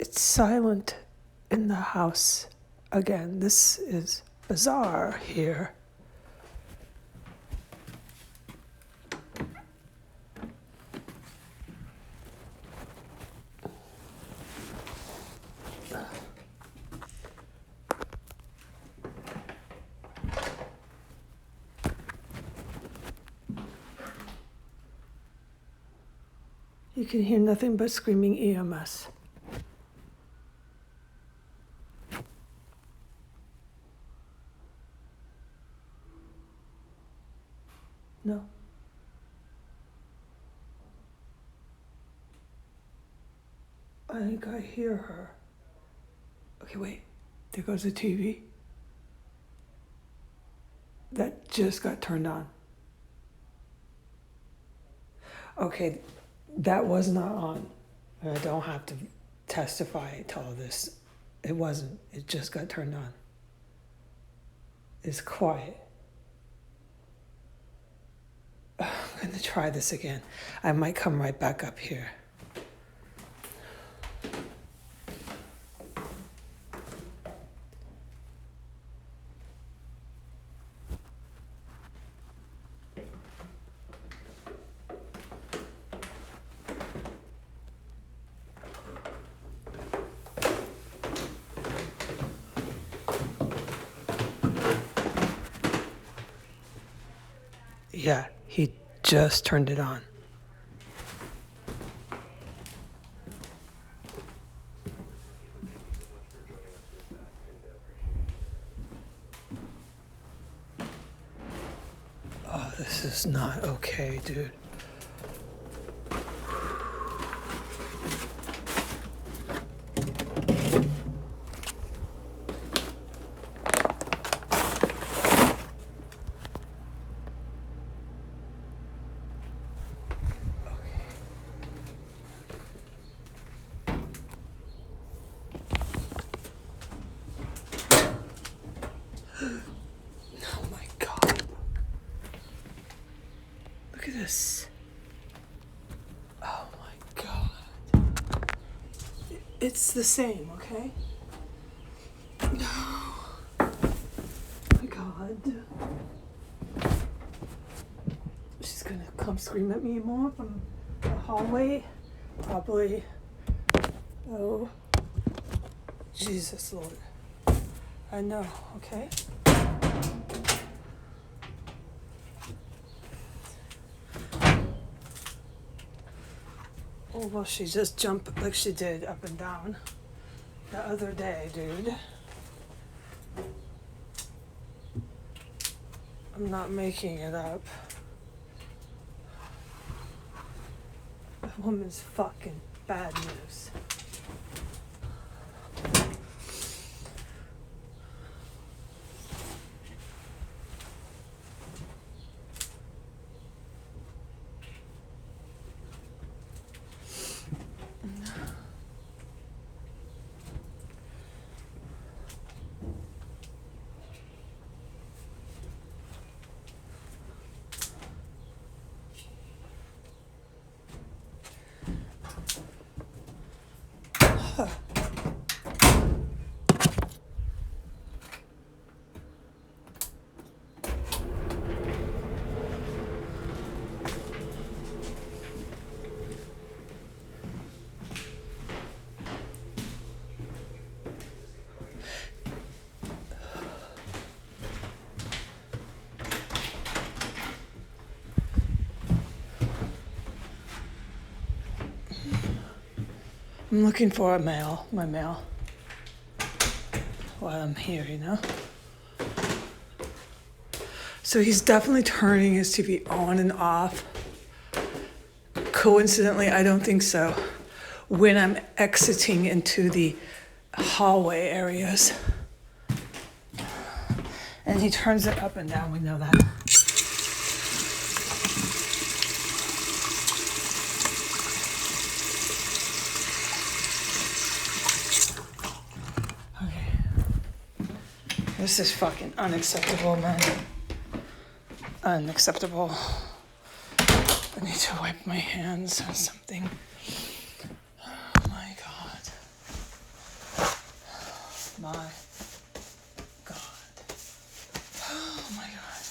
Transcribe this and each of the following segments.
It's silent in the house again. This is bizarre here. You can hear nothing but screaming EMS. No. I think I hear her. Okay, wait. There goes the TV. That just got turned on. Okay, that was not on. I don't have to testify to all this. It wasn't. It just got turned on. It's quiet. I'm going to try this again. I might come right back up here. Yeah, he just turned it on. Oh, this is not okay, dude. Oh my God. Look at this. Oh my God. It's the same, okay? No. Oh my God. She's gonna come scream at me more from the hallway. Probably. Oh. Jesus, Lord. I know, okay? Oh, well, she just jumped like she did up and down the other day, dude. I'm not making it up. The woman's fucking bad news. I'm looking for my mail, while I'm here, you know? So he's definitely turning his TV on and off. Coincidentally, I don't think so. When I'm exiting into the hallway areas. And he turns it up and down, we know that. This is fucking unacceptable, man. Unacceptable. I need to wipe my hands on something. Oh my God. my God. Oh my God.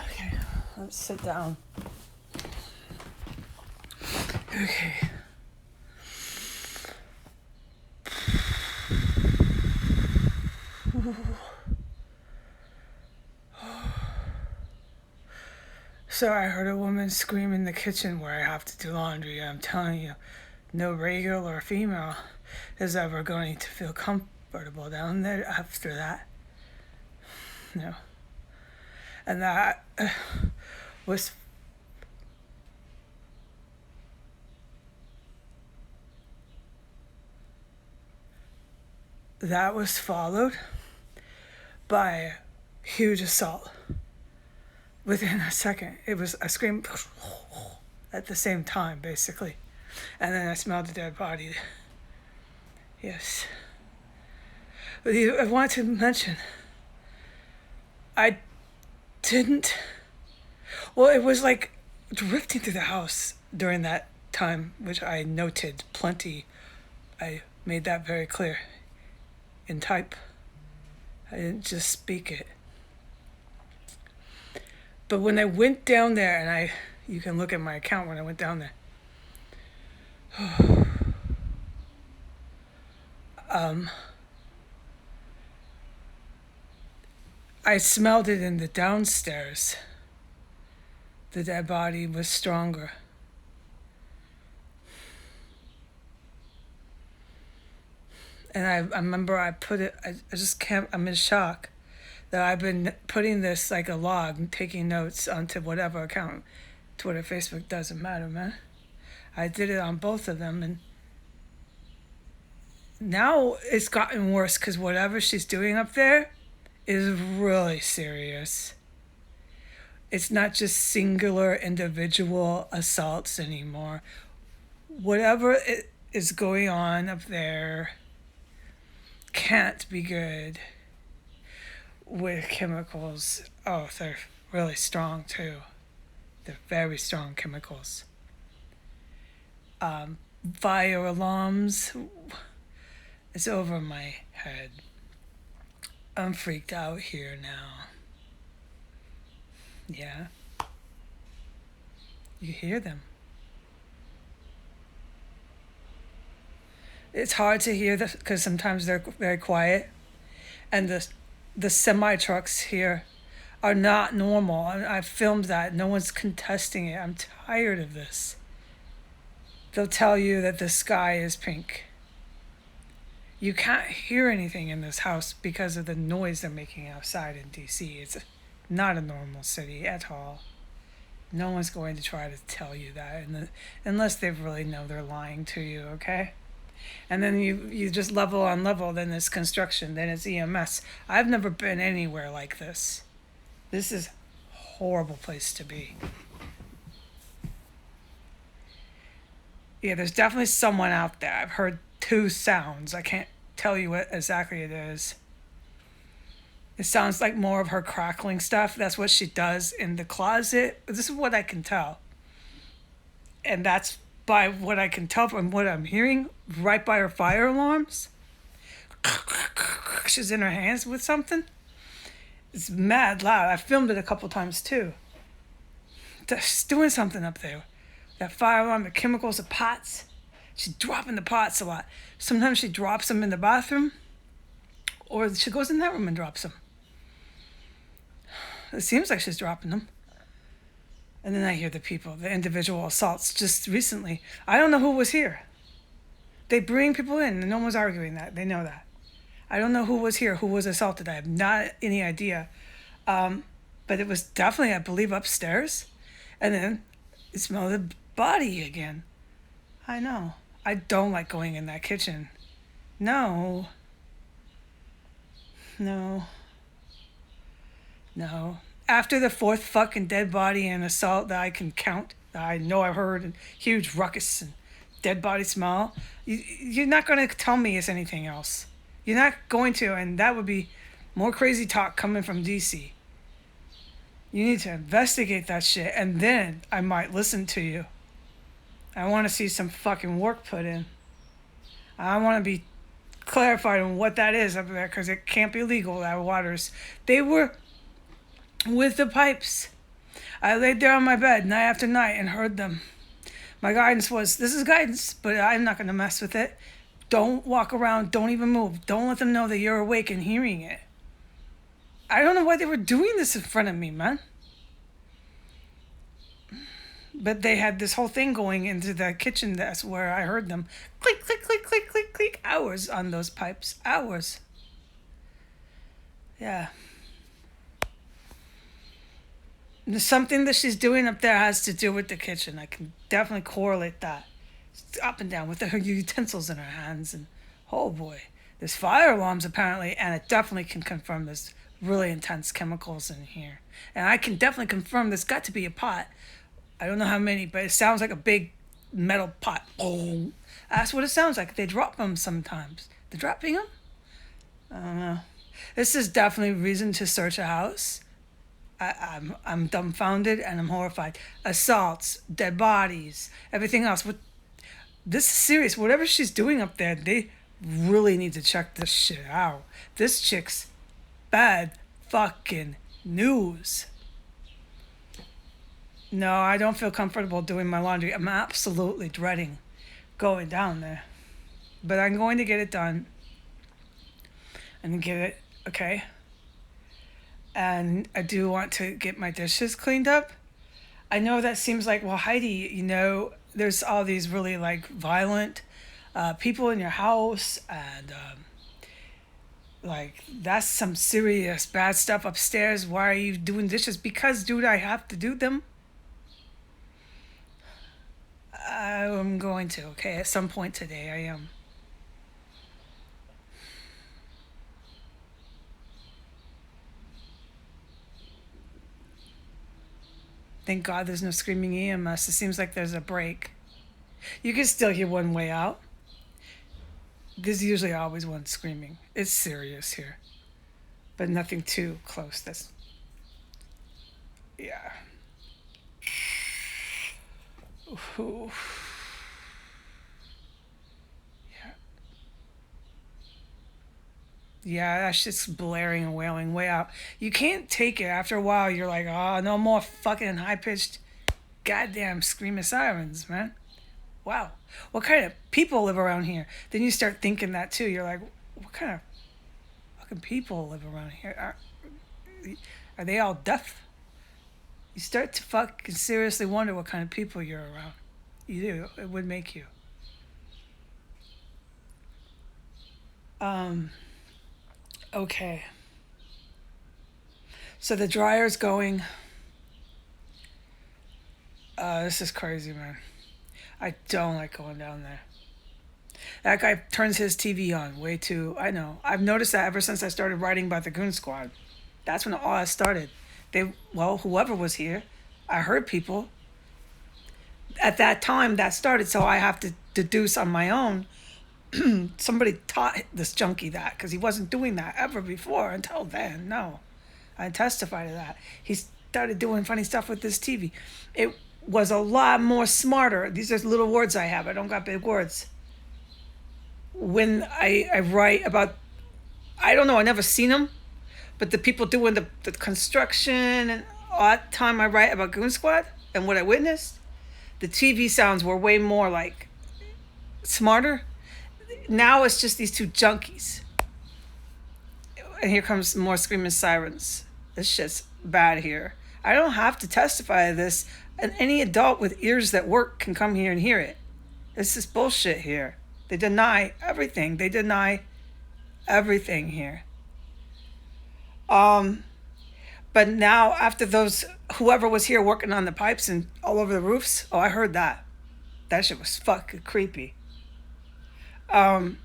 Okay, let's sit down. Okay. So I heard a woman scream in the kitchen where I have to do laundry. I'm telling you, no regular female is ever going to feel comfortable down there after that. No. And that was followed by huge assault. Within a second, it was a scream at the same time, basically. And then I smelled the dead body. Yes. But I want to mention, I didn't. Well, it was like drifting through the house during that time, which I noted plenty. I made that very clear in type. I didn't just speak it. But when I went down there, and you can look at my account when I went down there. I smelled it in the downstairs. The dead body was stronger. And I remember I put it, I just can't, I'm in shock that I've been putting this like a log, taking notes onto whatever account, Twitter, Facebook, doesn't matter, man. I did it on both of them, and now it's gotten worse because whatever she's doing up there is really serious. It's not just singular individual assaults anymore. Whatever is going on up there can't be good with chemicals. Oh, they're really strong too. They're very strong chemicals. Fire alarms. It's over my head. I'm freaked out here now. Yeah. You hear them. It's hard to hear because sometimes they're very quiet, and the semi trucks here are not normal. I filmed that. No one's contesting it. I'm tired of this. They'll tell you that the sky is pink. You can't hear anything in this house because of the noise they're making outside in DC. It's not a normal city at all. No one's going to try to tell you that unless they really know they're lying to you, okay? And then you just level on level, then it's construction, then it's EMS. I've never been anywhere like this. This is a horrible place to be. Yeah, there's definitely someone out there. I've heard 2 sounds. I can't tell you what exactly it is. It sounds like more of her crackling stuff. That's what she does in the closet. This is what I can tell. And that's by what I can tell from what I'm hearing, right by her fire alarms. She's in her hands with something. It's mad loud. I filmed it a couple times too. She's doing something up there. That fire alarm, the chemicals, the pots. She's dropping the pots a lot. Sometimes she drops them in the bathroom, or she goes in that room and drops them. It seems like she's dropping them. And then I hear the individual assaults just recently. I don't know who was here. They bring people in, and no one's arguing that. They know that. I don't know who was here, who was assaulted. I have not any idea. But it was definitely, I believe, upstairs. And then it smelled the body again. I know. I don't like going in that kitchen. No. After the 4th fucking dead body and assault that I can count, that I know I've heard, and huge ruckus and dead body smell, you're not going to tell me it's anything else. You're not going to, and that would be more crazy talk coming from DC. You need to investigate that shit, and then I might listen to you. I want to see some fucking work put in. I want to be clarified on what that is up there because it can't be legal. That waters. They were with the pipes. I laid there on my bed night after night and heard them. My guidance was, this is guidance, but I'm not going to mess with it. Don't walk around. Don't even move. Don't let them know that you're awake and hearing it. I don't know why they were doing this in front of me, man. But they had this whole thing going into the kitchen. That's where I heard them. Click, click, click, click, click, click. Hours on those pipes. Hours. Yeah. Something that she's doing up there has to do with the kitchen. I can definitely correlate that. Up and down with her utensils in her hands. And oh boy. There's fire alarms apparently. And it definitely can confirm there's really intense chemicals in here. And I can definitely confirm there's got to be a pot. I don't know how many, but it sounds like a big metal pot. Oh, that's what it sounds like. They drop them sometimes. They're dropping them? I don't know. This is definitely reason to search a house. I'm dumbfounded and I'm horrified. Assaults, dead bodies, everything else. This is serious. Whatever she's doing up there, they really need to check this shit out. This chick's bad fucking news. No, I don't feel comfortable doing my laundry. I'm absolutely dreading going down there. But I'm going to get it done. And get it, okay? And I do want to get my dishes cleaned up. I know that seems like, well, Heidi, there's all these really like violent people in your house and like that's some serious bad stuff upstairs. Why are you doing dishes? Because, dude, I have to do them. I'm going to, okay? At some point today, I am. Thank God there's no screaming EMS. It seems like there's a break. You can still hear one way out. There's usually always one screaming. It's serious here. But nothing too close. That's... Yeah. Ooh. Yeah. Yeah, that's just blaring and wailing way out. You can't take it. After a while, you're like, oh, no more fucking high-pitched goddamn screaming sirens, man. Wow. What kind of people live around here? Then you start thinking that, too. You're like, what kind of fucking people live around here? Are they all deaf? You start to fucking seriously wonder what kind of people you're around. You do. It would make you. Okay. So the dryer's going. This is crazy, man. I don't like going down there. That guy turns his TV on way too. I know. I've noticed that ever since I started writing about the Goon Squad. That's when all that started. Whoever was here, I heard people. At that time, that started, so I have to deduce on my own. Somebody taught this junkie that, because he wasn't doing that ever before until then. No. I testify to that. He started doing funny stuff with this TV. It was a lot more smarter. These are little words I have. I don't got big words. When I write about, I don't know, I never seen them, but the people doing the construction and all that time I write about Goon Squad and what I witnessed, the TV sounds were way more like smarter. Now it's just these two junkies. And here comes more screaming sirens. This shit's bad here. I don't have to testify to this, and any adult with ears that work can come here and hear it. This is bullshit here. They deny everything. They deny everything here. But now after whoever was here working on the pipes and all over the roofs, I heard that. That shit was fucking creepy. Ever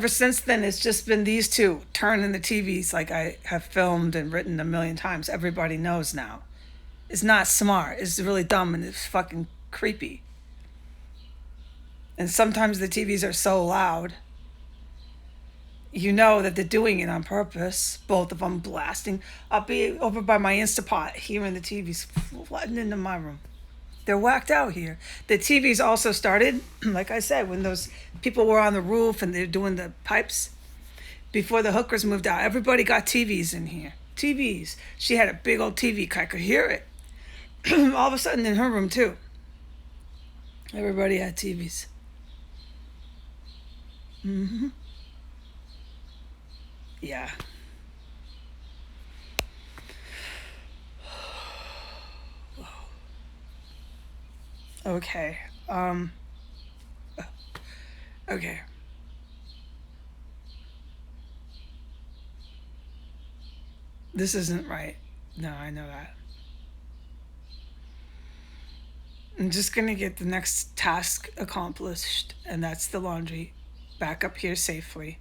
since then, it's just been these two turning the TVs like I have filmed and written a million times. Everybody knows now. It's not smart. It's really dumb and it's fucking creepy. And sometimes the TVs are so loud, you know that they're doing it on purpose. Both of them blasting. I'll be over by my Instapot hearing the TVs flooding into my room. They're whacked out here. The TVs also started, like I said, when those people were on the roof and they're doing the pipes. Before the hookers moved out, everybody got TVs in here. TVs. She had a big old TV. I could hear it. All of a sudden in her room too. Everybody had TVs. Yeah. Okay. Okay. This isn't right. No, I know that. I'm just gonna get the next task accomplished, and that's the laundry back up here safely.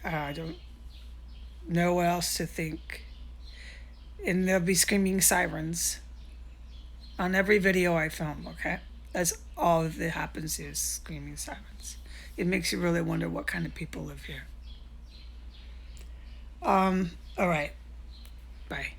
I don't know what else to think. And there'll be screaming sirens on every video I film, okay? That's all that happens here is screaming sirens. It makes you really wonder what kind of people live here. All right. Bye.